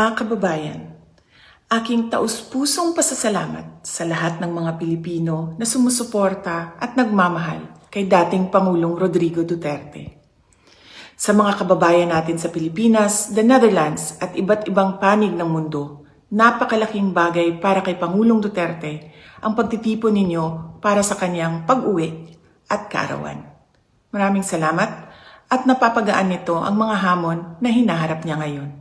Mga kababayan, aking taus-pusong pasasalamat sa lahat ng mga Pilipino na sumusuporta at nagmamahal kay dating Pangulong Rodrigo Duterte. Sa mga kababayan natin sa Pilipinas, the Netherlands at iba't ibang panig ng mundo, napakalaking bagay para kay Pangulong Duterte ang pagtitipon ninyo para sa kanyang pag-uwi at kaarawan. Maraming salamat at napapagaan nito ang mga hamon na hinaharap niya ngayon.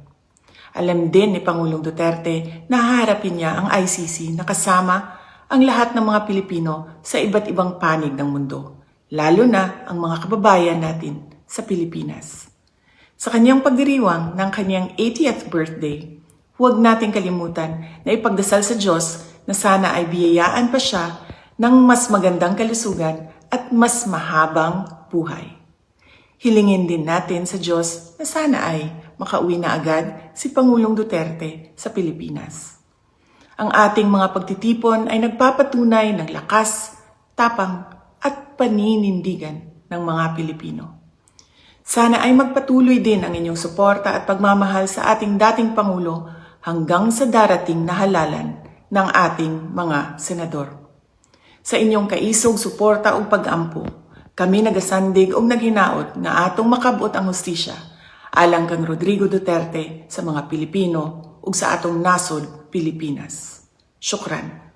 Alam din ni Pangulong Duterte na haharapin niya ang ICC na kasama ang lahat ng mga Pilipino sa iba't ibang panig ng mundo, lalo na ang mga kababayan natin sa Pilipinas. Sa kanyang pagdiriwang ng kanyang 80th birthday, huwag nating kalimutan na ipagdasal sa Diyos na sana ay biyayaan pa siya ng mas magandang kalusugan at mas mahabang buhay. Hilingin din natin sa Diyos na sana ay makauwi na agad si Pangulong Duterte sa Pilipinas. Ang ating mga pagtitipon ay nagpapatunay ng lakas, tapang at paninindigan ng mga Pilipino. Sana ay magpatuloy din ang inyong suporta at pagmamahal sa ating dating Pangulo hanggang sa darating na halalan ng ating mga senador. Sa inyong kaisog suporta o pag-ampo, kami nagasandig o naghinaot na atong makabot ang hustisya alang kang Rodrigo Duterte sa mga Pilipino ug sa atong nasod Pilipinas. Syukran.